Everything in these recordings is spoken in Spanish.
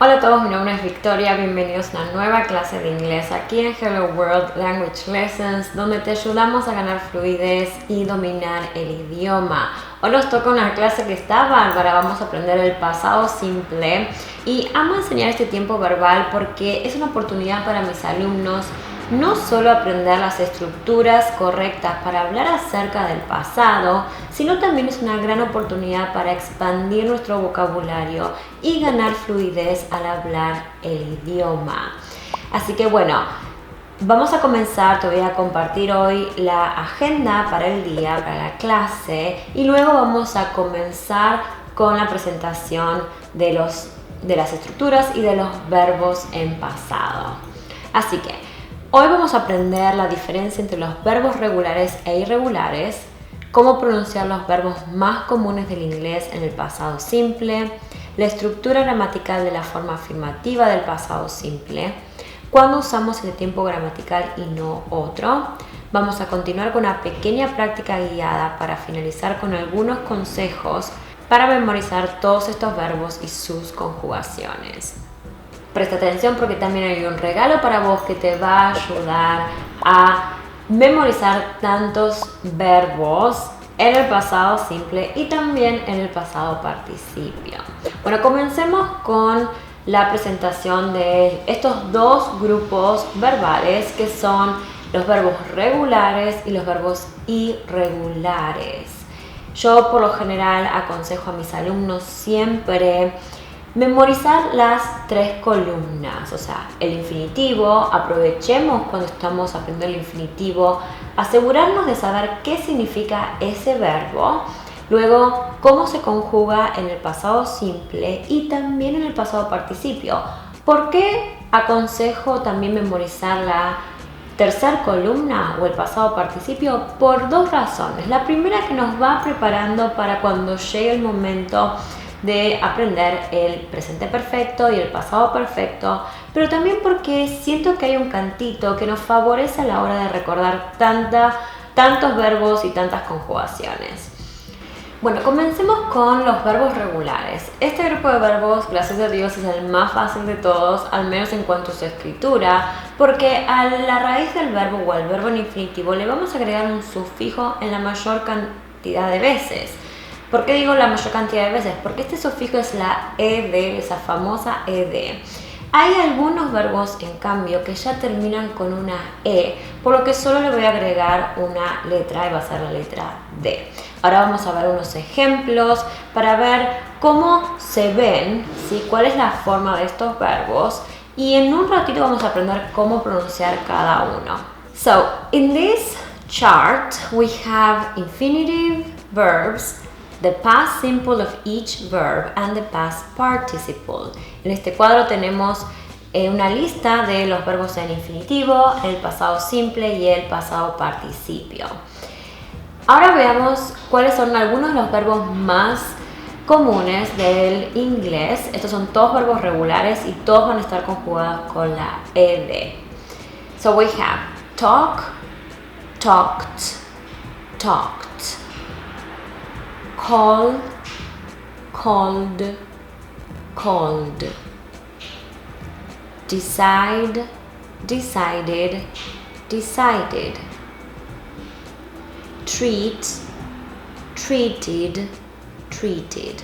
Hola a todos, mi nombre es Victoria, bienvenidos a una nueva clase de inglés aquí en Hello World Language Lessons, donde te ayudamos a ganar fluidez y dominar el idioma. Hoy nos toca una clase que está bárbara, vamos a aprender el pasado simple y amo enseñar este tiempo verbal porque es una oportunidad para mis alumnos no solo aprender las estructuras correctas para hablar acerca del pasado, sino también es una gran oportunidad para expandir nuestro vocabulario y ganar fluidez al hablar el idioma. Así que bueno, vamos a comenzar, te voy a compartir hoy la agenda para el día, para la clase, y luego vamos a comenzar con la presentación de las estructuras y de los verbos en pasado. Así que hoy vamos a aprender la diferencia entre los verbos regulares e irregulares, cómo pronunciar los verbos más comunes del inglés en el pasado simple, la estructura gramatical de la forma afirmativa del pasado simple, cuándo usamos el tiempo gramatical y no otro. Vamos a continuar con una pequeña práctica guiada para finalizar con algunos consejos para memorizar todos estos verbos y sus conjugaciones. Presta atención porque también hay un regalo para vos que te va a ayudar a memorizar tantos verbos en el pasado simple y también en el pasado participio. Bueno, comencemos con la presentación de estos dos grupos verbales que son los verbos regulares y los verbos irregulares. Yo por lo general aconsejo a mis alumnos siempre memorizar las tres columnas, o sea, el infinitivo, aprovechemos cuando estamos aprendiendo el infinitivo, asegurarnos de saber qué significa ese verbo, luego cómo se conjuga en el pasado simple y también en el pasado participio. ¿Por qué aconsejo también memorizar la tercera columna o el pasado participio? Por dos razones. La primera, que nos va preparando para cuando llegue el momento de aprender el presente perfecto y el pasado perfecto, pero también porque siento que hay un cantito que nos favorece a la hora de recordar tantos verbos y tantas conjugaciones. Bueno, comencemos con los verbos regulares. Este grupo de verbos, gracias a Dios, es el más fácil de todos, al menos en cuanto a su escritura, porque a la raíz del verbo o al verbo en infinitivo le vamos a agregar un sufijo en la mayor cantidad de veces. ¿Por qué digo la mayor cantidad de veces? Porque este sufijo es la ed, esa famosa ed. Hay algunos verbos, en cambio, que ya terminan con una e, por lo que solo le voy a agregar una letra y va a ser la letra D. Ahora vamos a ver unos ejemplos para ver cómo se ven, ¿sí? Cuál es la forma de estos verbos, y en un ratito vamos a aprender cómo pronunciar cada uno. So, in this chart we have infinitive verbs, the past simple of each verb and the past participle. En este cuadro tenemos una lista de los verbos en infinitivo, el pasado simple y el pasado participio. Ahora veamos cuáles son algunos de los verbos más comunes del inglés. Estos son todos verbos regulares y todos van a estar conjugados con la ed. So we have talk, talked, talked. Call, called, called. Decide, decided, decided. Treat, treated, treated.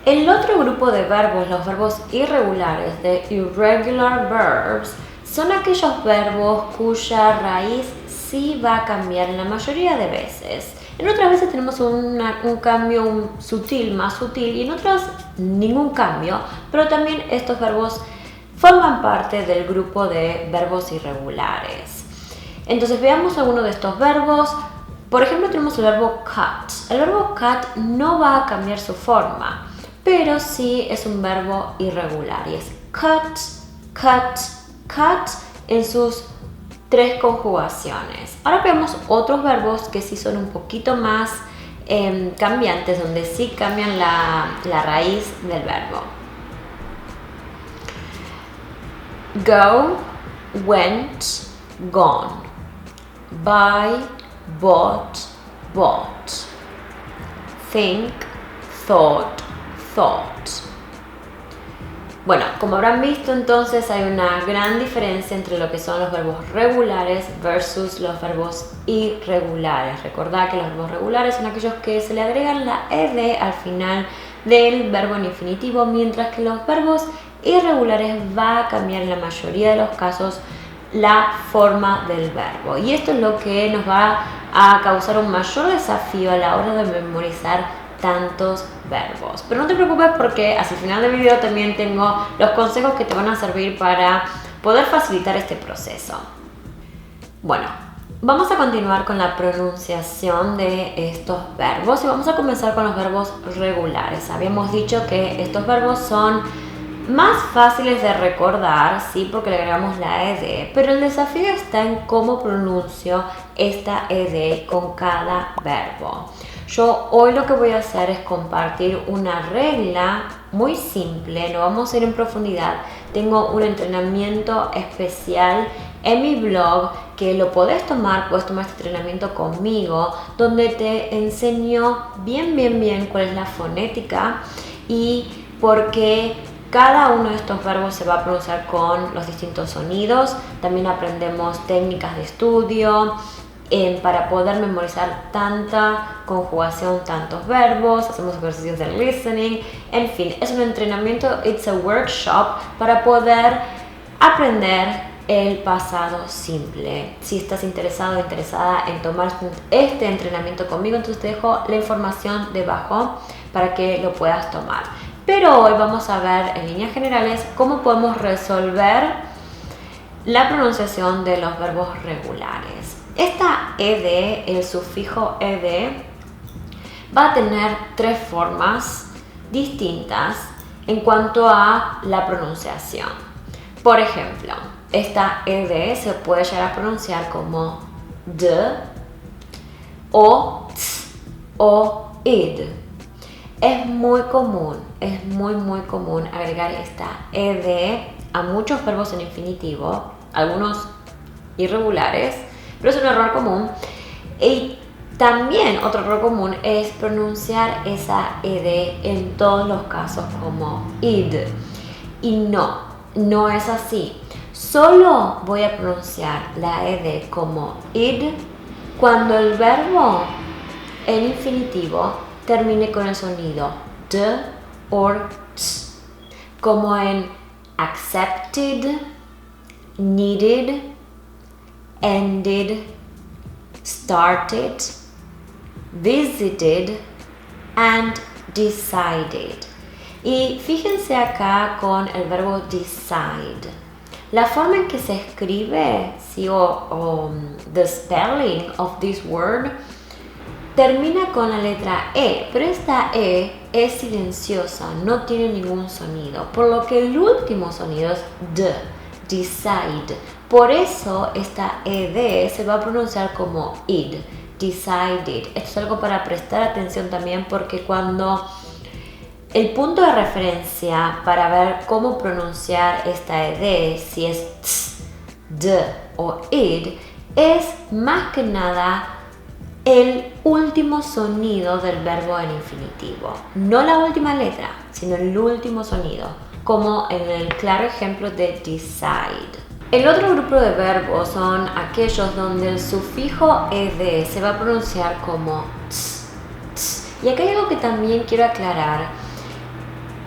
El otro grupo de verbos, los verbos irregulares, de irregular verbs, son aquellos verbos cuya raíz sí va a cambiar en la mayoría de veces. En otras veces tenemos un cambio sutil, más sutil, y en otras ningún cambio, pero también estos verbos forman parte del grupo de verbos irregulares. Entonces veamos algunos de estos verbos. Por ejemplo, tenemos el verbo cut. El verbo cut no va a cambiar su forma, pero sí es un verbo irregular y es cut, cut, cut en sus tres conjugaciones. Ahora veamos otros verbos que sí son un poquito más cambiantes, donde sí cambian la raíz del verbo. Go, went, gone. Buy, bought, bought. Think, thought, thought. Bueno, como habrán visto entonces hay una gran diferencia entre lo que son los verbos regulares versus los verbos irregulares. Recordad que los verbos regulares son aquellos que se le agregan la ed al final del verbo en infinitivo, mientras que los verbos irregulares va a cambiar en la mayoría de los casos la forma del verbo. Y esto es lo que nos va a causar un mayor desafío a la hora de memorizar tantos verbos. Pero no te preocupes porque hacia el final del video también tengo los consejos que te van a servir para poder facilitar este proceso. Bueno, vamos a continuar con la pronunciación de estos verbos y vamos a comenzar con los verbos regulares. Habíamos dicho que estos verbos son más fáciles de recordar, sí, porque le agregamos la ed, pero el desafío está en cómo pronuncio esta ed con cada verbo. Yo hoy lo que voy a hacer es compartir una regla muy simple, no vamos a ir en profundidad. Tengo un entrenamiento especial en mi blog que lo puedes tomar este entrenamiento conmigo, donde te enseño bien cuál es la fonética y por qué cada uno de estos verbos se va a pronunciar con los distintos sonidos. También aprendemos técnicas de estudio para poder memorizar tanta conjugación, tantos verbos. Hacemos ejercicios de listening. En fin, es un entrenamiento, it's a workshop para poder aprender el pasado simple. Si estás interesado o interesada en tomar este entrenamiento conmigo, entonces te dejo la información debajo para que lo puedas tomar. Pero hoy vamos a ver en líneas generales cómo podemos resolver la pronunciación de los verbos regulares. Esta ed, el sufijo ed, va a tener tres formas distintas en cuanto a la pronunciación. Por ejemplo, esta ed se puede llegar a pronunciar como d o t o id. Es muy común agregar esta ed a muchos verbos en infinitivo, algunos irregulares, pero es un error común. Y también otro error común es pronunciar esa ed en todos los casos como id. Y no es así. Solo voy a pronunciar la ed como id cuando el verbo en infinitivo termine con el sonido d o t, como en accepted, needed, ended, started, visited, and decided. Y fíjense acá con el verbo decide. La forma en que se escribe, ¿sí? The spelling of this word termina con la letra E, pero esta E es silenciosa, no tiene ningún sonido, por lo que el último sonido es D, decide. Por eso esta ED se va a pronunciar como id, decided. Esto es algo para prestar atención también, porque cuando el punto de referencia para ver cómo pronunciar esta ED, si es ts, d o id, es más que nada el último sonido del verbo en infinitivo. No la última letra, sino el último sonido, como en el claro ejemplo de decide. El otro grupo de verbos son aquellos donde el sufijo ed se va a pronunciar como ts, ts. Y acá hay algo que también quiero aclarar,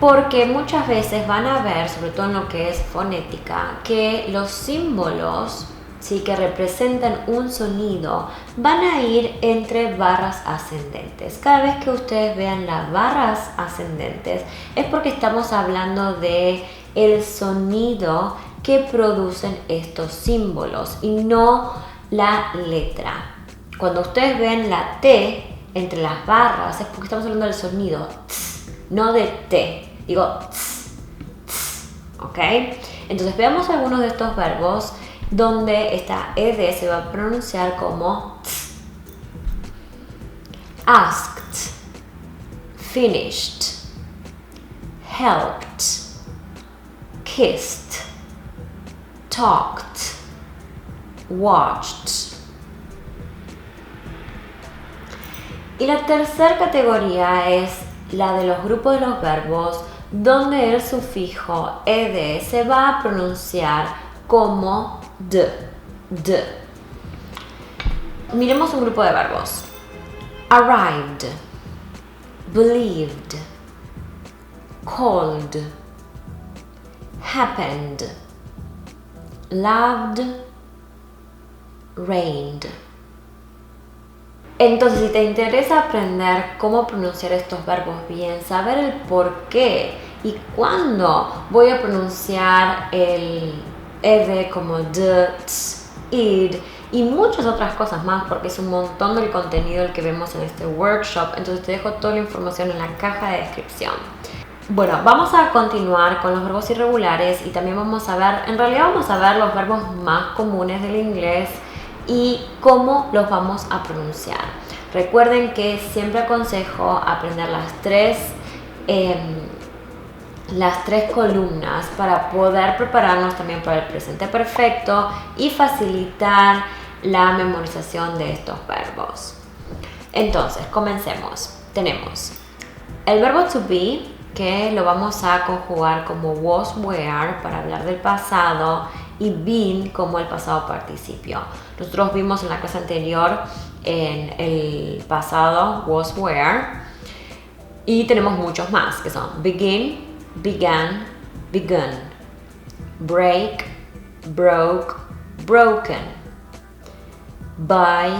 porque muchas veces van a ver, sobre todo en lo que es fonética, que los símbolos, ¿sí?, que representan un sonido van a ir entre barras ascendentes. Cada vez que ustedes vean las barras ascendentes es porque estamos hablando de el sonido que producen estos símbolos y no la letra. Cuando ustedes ven la T entre las barras es porque estamos hablando del sonido tss, no de T. Digo tss, tss, ¿ok? Entonces veamos algunos de estos verbos donde esta ed se va a pronunciar como tss. Asked, finished, helped, kissed, talked, watched. Y la tercera categoría es la de los grupos de los verbos donde el sufijo ed se va a pronunciar como d. Miremos un grupo de verbos. Arrived, believed, called, happened, loved, reigned. Entonces, si te interesa aprender cómo pronunciar estos verbos bien, saber el por qué y cuándo voy a pronunciar el ed como d, t, id y muchas otras cosas más, porque es un montón del contenido el que vemos en este workshop, entonces te dejo toda la información en la caja de descripción. Bueno, vamos a continuar con los verbos irregulares y también vamos a ver los verbos más comunes del inglés y cómo los vamos a pronunciar. Recuerden que siempre aconsejo aprender las tres columnas para poder prepararnos también para el presente perfecto y facilitar la memorización de estos verbos. Entonces, comencemos. Tenemos el verbo to be, que lo vamos a conjugar como was, were para hablar del pasado, y been como el pasado participio. Nosotros vimos en la clase anterior en el pasado was, were, y tenemos muchos más que son begin, began, begun, break, broke, broken, buy,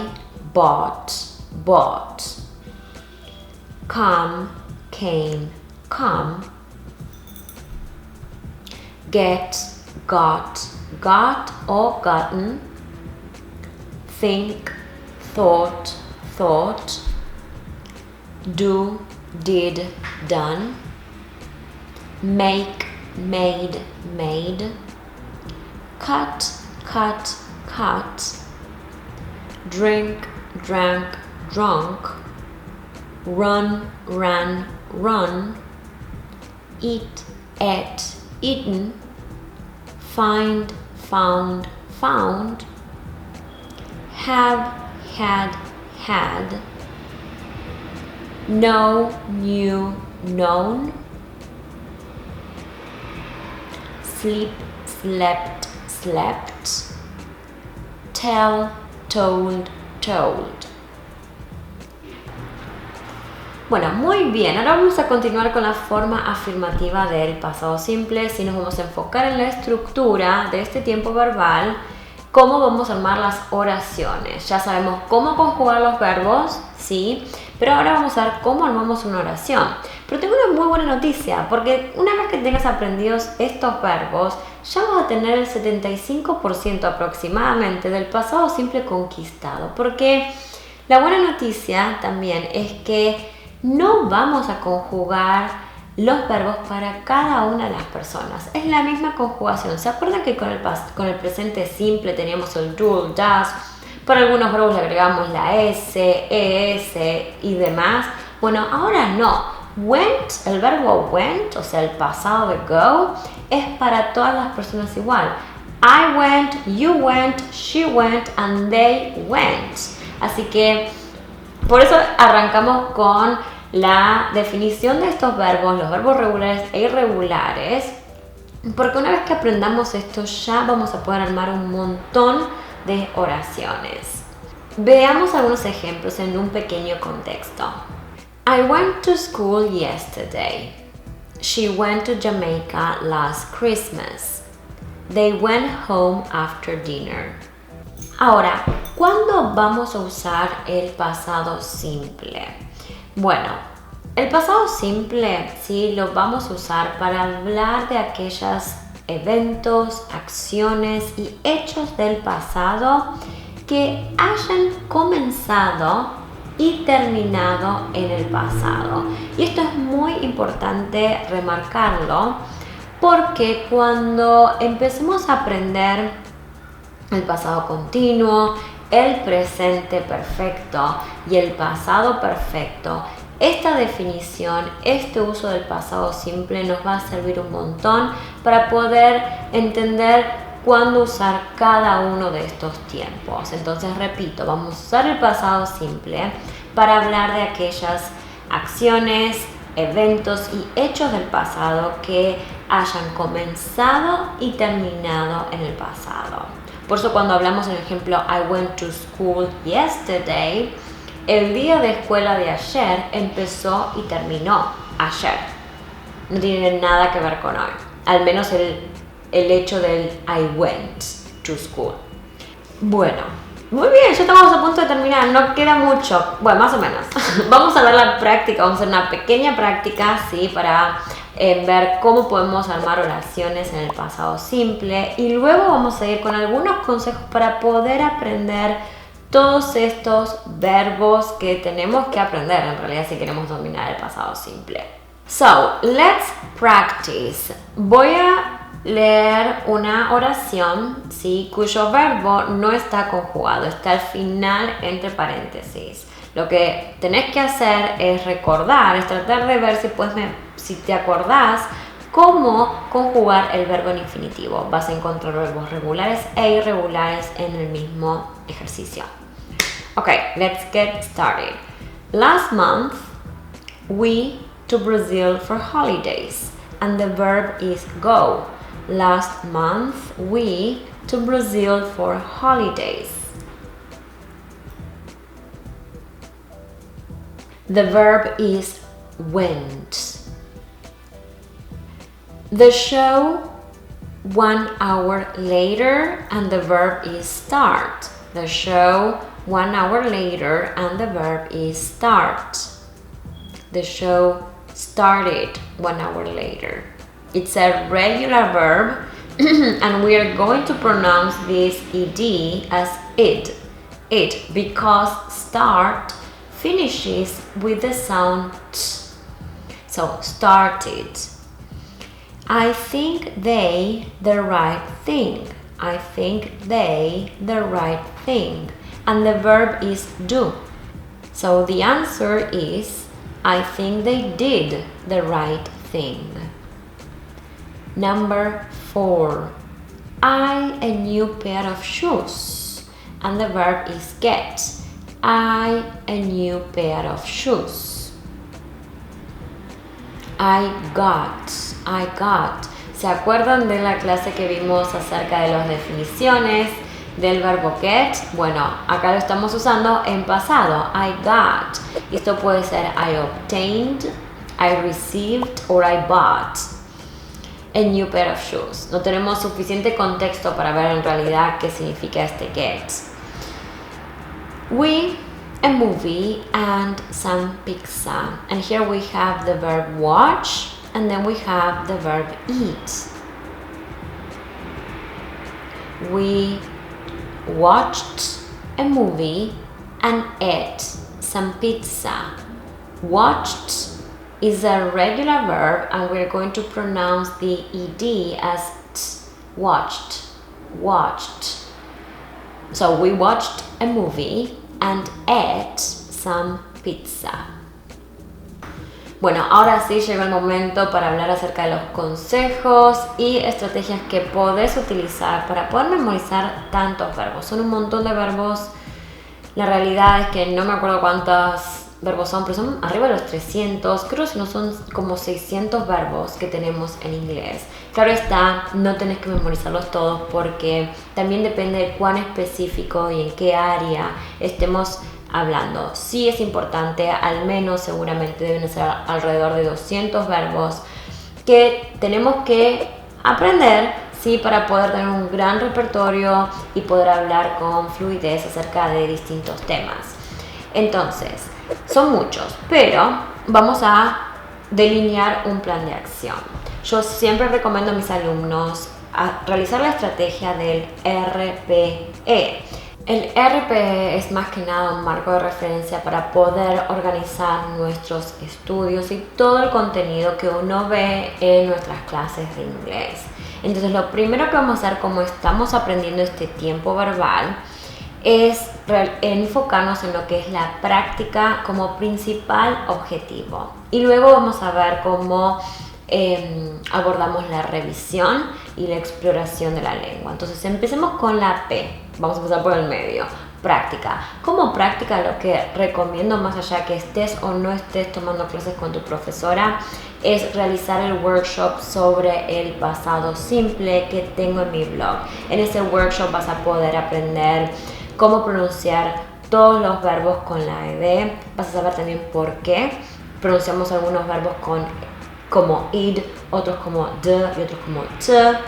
bought, bought, come, came, come, get, got, got or gotten, think, thought, thought, do, did, done, make, made, made, cut, cut, cut, drink, drank, drunk, run, ran, run, eat, ate, eaten, find, found, found, have, had, had, know, knew, known, sleep, slept, slept, tell, told, told. Bueno, muy bien, ahora vamos a continuar con la forma afirmativa del pasado simple. Si nos vamos a enfocar en la estructura de este tiempo verbal, cómo vamos a armar las oraciones. Ya sabemos cómo conjugar los verbos, ¿sí? Pero ahora vamos a ver cómo armamos una oración. Pero tengo una muy buena noticia, porque una vez que tengas aprendidos estos verbos, ya vas a tener el 75% aproximadamente del pasado simple conquistado. Porque la buena noticia también es que no vamos a conjugar los verbos para cada una de las personas. Es la misma conjugación. ¿Se acuerdan que con el presente simple teníamos el do, does? Por algunos verbos le agregamos la s, es y demás. Bueno, ahora no. Went, el verbo went, o sea, el pasado de go, es para todas las personas igual. I went, you went, she went, and they went. Así que por eso arrancamos con la definición de estos verbos, los verbos regulares e irregulares, porque una vez que aprendamos esto ya vamos a poder armar un montón de oraciones. Veamos algunos ejemplos en un pequeño contexto. I went to school yesterday. She went to Jamaica last Christmas. They went home after dinner. Ahora, ¿cuándo vamos a usar el pasado simple? Bueno, el pasado simple sí lo vamos a usar para hablar de aquellos eventos, acciones y hechos del pasado que hayan comenzado y terminado en el pasado. Y esto es muy importante remarcarlo porque cuando empecemos a aprender el pasado continuo, el presente perfecto y el pasado perfecto, esta definición, este uso del pasado simple nos va a servir un montón para poder entender cuándo usar cada uno de estos tiempos. Entonces, repito, vamos a usar el pasado simple para hablar de aquellas acciones, eventos y hechos del pasado que hayan comenzado y terminado en el pasado. Por eso cuando hablamos en el ejemplo I went to school yesterday, el día de escuela de ayer empezó y terminó ayer. No tiene nada que ver con hoy. Al menos el hecho del I went to school. Bueno, muy bien, ya estamos a punto de terminar. No queda mucho. Bueno, más o menos. Vamos a ver la práctica. Vamos a hacer una pequeña práctica, ¿sí? Para ver cómo podemos armar oraciones en el pasado simple. Y luego vamos a ir con algunos consejos para poder aprender todos estos verbos que tenemos que aprender en realidad si queremos dominar el pasado simple. So, let's practice. Voy a leer una oración, ¿sí? Cuyo verbo no está conjugado, está al final entre paréntesis. Lo que tenés que hacer es recordar, es tratar de ver si te acordás cómo conjugar el verbo en infinitivo. Vas a encontrar verbos regulares e irregulares en el mismo ejercicio. Okay, let's get started. Last month, we to Brazil for holidays, and the verb is go. Last month, we to Brazil for holidays. The verb is went. The show 1 hour later, and the verb is start. The show 1 hour later, and the verb is start. The show started 1 hour later. It's a regular verb and we are going to pronounce this ed as it because start finishes with the sound t. So started. I think they the right thing. I think they the right thing. And the verb is do. So the answer is I think they did the right thing. Number 4. I a new pair of shoes. And the verb is get. I a new pair of shoes. I got. ¿Se acuerdan de la clase que vimos acerca de las definiciones del verbo get? Bueno, acá lo estamos usando en pasado. I got. Esto puede ser I obtained, I received, or I bought a new pair of shoes. No tenemos suficiente contexto para ver en realidad qué significa este get. We, a movie, and some pizza. And here we have the verb watch, and then we have the verb eat. We watched a movie and ate some pizza. Watched is a regular verb and we're going to pronounce the ed as t. Watched. So we watched a movie and ate some pizza. Bueno, ahora sí llegó el momento para hablar acerca de los consejos y estrategias que podés utilizar para poder memorizar tantos verbos. Son un montón de verbos. La realidad es que no me acuerdo cuántos verbos son, pero son arriba de los 300. Creo que no son como 600 verbos que tenemos en inglés. Claro está, no tenés que memorizarlos todos porque también depende de cuán específico y en qué área estemos hablando. Sí es importante, al menos seguramente deben ser alrededor de 200 verbos que tenemos que aprender, ¿sí? Para poder tener un gran repertorio y poder hablar con fluidez acerca de distintos temas. Entonces, son muchos, pero vamos a delinear un plan de acción. Yo siempre recomiendo a mis alumnos realizar la estrategia del RPE. El RPE es más que nada un marco de referencia para poder organizar nuestros estudios y todo el contenido que uno ve en nuestras clases de inglés. Entonces, lo primero que vamos a hacer, como estamos aprendiendo este tiempo verbal, es enfocarnos en lo que es la práctica como principal objetivo. Y luego vamos a ver cómo abordamos la revisión y la exploración de la lengua. Entonces empecemos con la P. Vamos a empezar por el medio. práctica. Como práctica, lo que recomiendo, más allá que estés o no estés tomando clases con tu profesora, es realizar el workshop sobre el pasado simple que tengo en mi blog. En ese workshop vas a poder aprender cómo pronunciar todos los verbos con la ed. Vas a saber también por qué pronunciamos algunos verbos como id, otros como d y otros como t.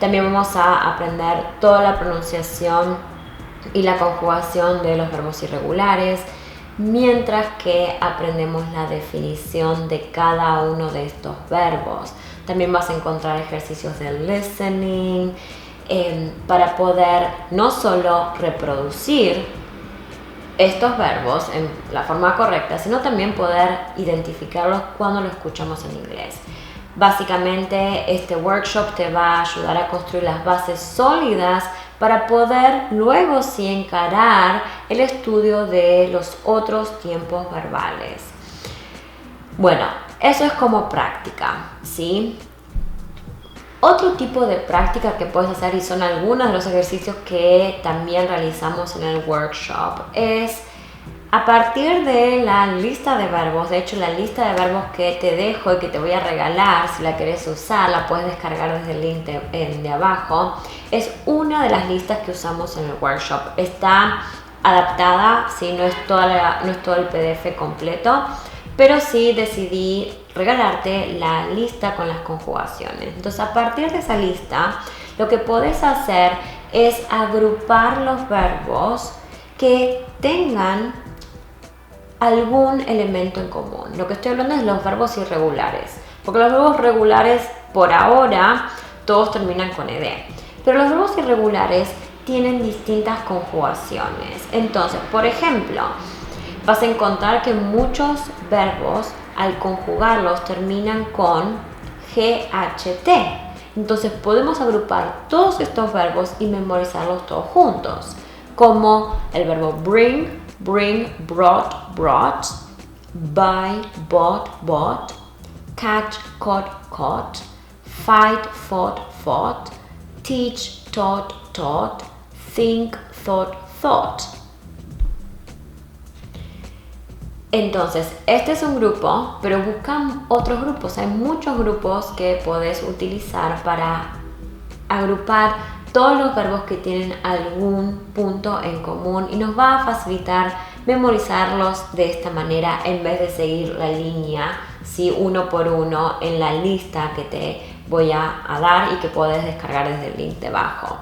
También vamos a aprender toda la pronunciación y la conjugación de los verbos irregulares, mientras que aprendemos la definición de cada uno de estos verbos. También vas a encontrar ejercicios de listening para poder no solo reproducir estos verbos en la forma correcta, sino también poder identificarlos cuando lo escuchamos en inglés. Básicamente, este workshop te va a ayudar a construir las bases sólidas para poder luego sí encarar el estudio de los otros tiempos verbales. Bueno, eso es como práctica, ¿sí? Otro tipo de práctica que puedes hacer, y son algunos de los ejercicios que también realizamos en el workshop, es a partir de la lista de verbos. De hecho, la lista de verbos que te dejo y que te voy a regalar, si la querés usar, la puedes descargar desde el link de abajo. Es una de las listas que usamos en el workshop. Está adaptada, ¿sí? No es todo el PDF completo, pero sí decidí regalarte la lista con las conjugaciones. Entonces, a partir de esa lista, lo que podés hacer es agrupar los verbos que tengan algún elemento en común. Lo que estoy hablando es los verbos irregulares, porque los verbos regulares por ahora todos terminan con ed, pero los verbos irregulares tienen distintas conjugaciones. Entonces, por ejemplo, vas a encontrar que muchos verbos al conjugarlos terminan con GHT. Entonces podemos agrupar todos estos verbos y memorizarlos todos juntos, como el verbo bring, brought, buy, bought, catch, caught, fight, fought, teach, taught, think, thought. Entonces, este es un grupo, pero buscan otros grupos. Hay muchos grupos que puedes utilizar para agrupar todos los verbos que tienen algún punto en común, y nos va a facilitar memorizarlos de esta manera en vez de seguir la línea, ¿sí? Uno por uno en la lista que te voy a dar y que puedes descargar desde el link de abajo.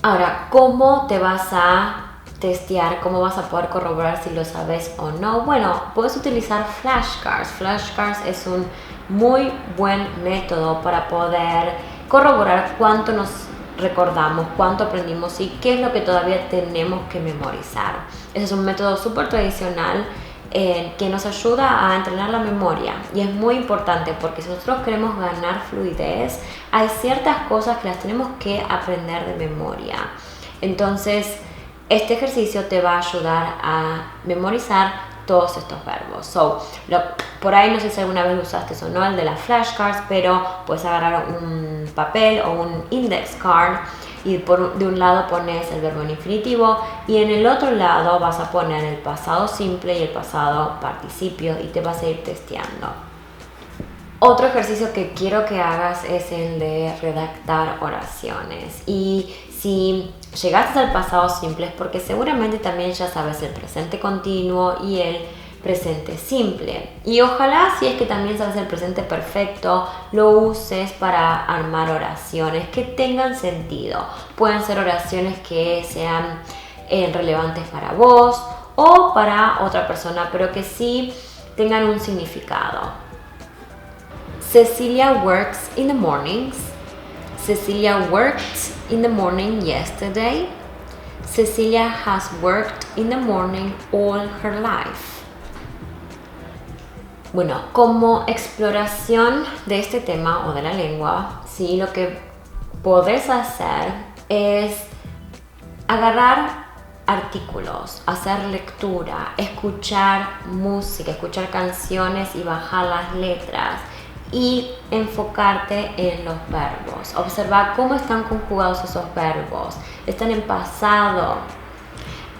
Ahora, ¿cómo te vas a testear? ¿Cómo vas a poder corroborar si lo sabes o no? Bueno, puedes utilizar flashcards. Flashcards es un muy buen método para poder corroborar cuánto nos recordamos, cuánto aprendimos y qué es lo que todavía tenemos que memorizar. Ese es un método súper tradicional que nos ayuda a entrenar la memoria, y es muy importante porque si nosotros queremos ganar fluidez, hay ciertas cosas que las tenemos que aprender de memoria. Entonces, este ejercicio te va a ayudar a memorizar todos estos verbos. Por ahí no sé si alguna vez lo usaste o no, el de las flashcards, pero puedes agarrar un papel o un index card y de un lado pones el verbo en infinitivo y en el otro lado vas a poner el pasado simple y el pasado participio, y te vas a ir testeando. Otro ejercicio que quiero que hagas es el de redactar oraciones. Y si llegaste al pasado simple es porque seguramente también ya sabes el presente continuo y el presente simple. Y ojalá, si es que también sabes el presente perfecto, lo uses para armar oraciones que tengan sentido. Pueden ser oraciones que sean relevantes para vos o para otra persona, pero que sí tengan un significado. Cecilia works in the mornings. Cecilia worked in the morning yesterday. Cecilia has worked in the morning all her life. Bueno, como exploración de este tema o de la lengua, ¿sí? Lo que podés hacer es agarrar artículos, hacer lectura, escuchar música, escuchar canciones y bajar las letras. y enfocarte en los verbos. Observa cómo están conjugados esos verbos. Están en pasado.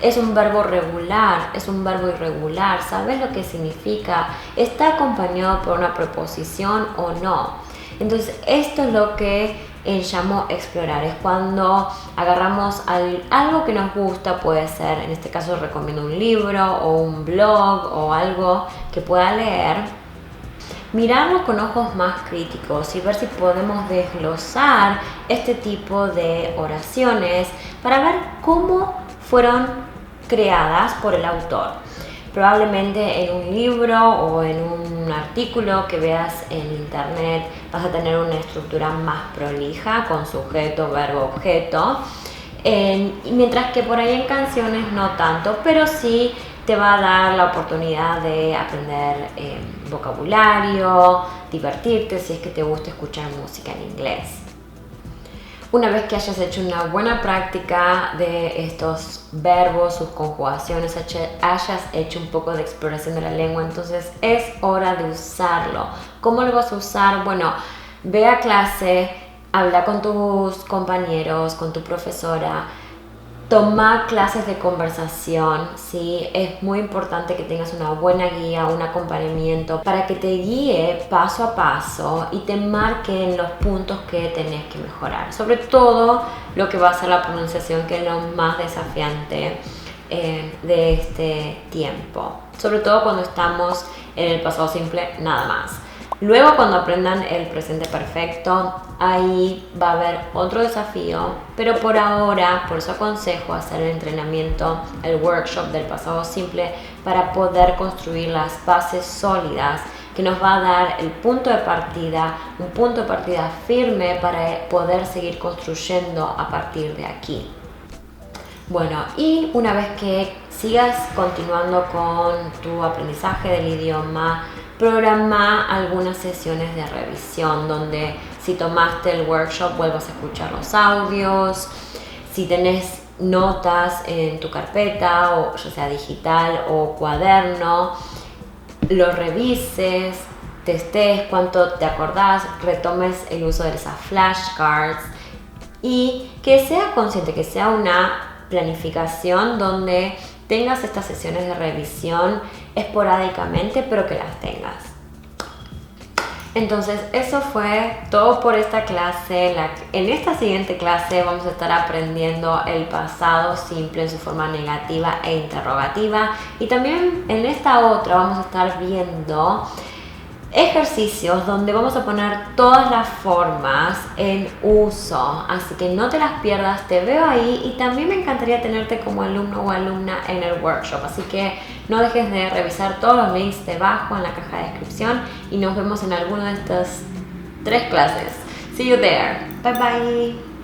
Es un verbo regular, es un verbo irregular. ¿Sabes lo que significa? ¿Está acompañado por una preposición o no? Entonces, esto es lo que llamo explorar. Es cuando agarramos algo que nos gusta, puede ser, en este caso recomiendo un libro o un blog o algo que pueda leer, mirarlo con ojos más críticos y ver si podemos desglosar este tipo de oraciones para ver cómo fueron creadas por el autor. Probablemente en un libro o en un artículo que veas en internet vas a tener una estructura más prolija con sujeto, verbo, objeto, mientras que por ahí en canciones no tanto, pero sí te va a dar la oportunidad de aprender vocabulario, divertirte si es que te gusta escuchar música en inglés. Una vez que hayas hecho una buena práctica de estos verbos, sus conjugaciones, hayas hecho un poco de exploración de la lengua, entonces es hora de usarlo. ¿Cómo lo vas a usar? Bueno, ve a clase, habla con tus compañeros, con tu profesora, toma clases de conversación, ¿sí? Es muy importante que tengas una buena guía, un acompañamiento para que te guíe paso a paso y te marque en los puntos que tenés que mejorar. Sobre todo lo que va a ser la pronunciación, que es lo más desafiante de este tiempo. Sobre todo cuando estamos en el pasado simple nada más. Luego, cuando aprendan el presente perfecto, ahí va a haber otro desafío, pero por ahora, por eso aconsejo hacer el entrenamiento, el workshop del pasado simple para poder construir las bases sólidas que nos va a dar el punto de partida, un punto de partida firme para poder seguir construyendo a partir de aquí. Bueno, y una vez que sigas continuando con tu aprendizaje del idioma, programa algunas sesiones de revisión donde si tomaste el workshop vuelvas a escuchar los audios, si tenés notas en tu carpeta, o ya sea digital o cuaderno, lo revises, testes cuánto te acordás, retomes el uso de esas flashcards y que sea consciente, que sea una planificación donde tengas estas sesiones de revisión esporádicamente, pero que las tengas. Entonces, eso fue todo por esta clase. En esta siguiente clase vamos a estar aprendiendo el pasado simple en su forma negativa e interrogativa. Y también en esta otra vamos a estar viendo ejercicios donde vamos a poner todas las formas en uso, así que no te las pierdas, te veo ahí y también me encantaría tenerte como alumno o alumna en el workshop, así que no dejes de revisar todos los links debajo en la caja de descripción y nos vemos en alguna de estas 3 clases. See you there. Bye bye.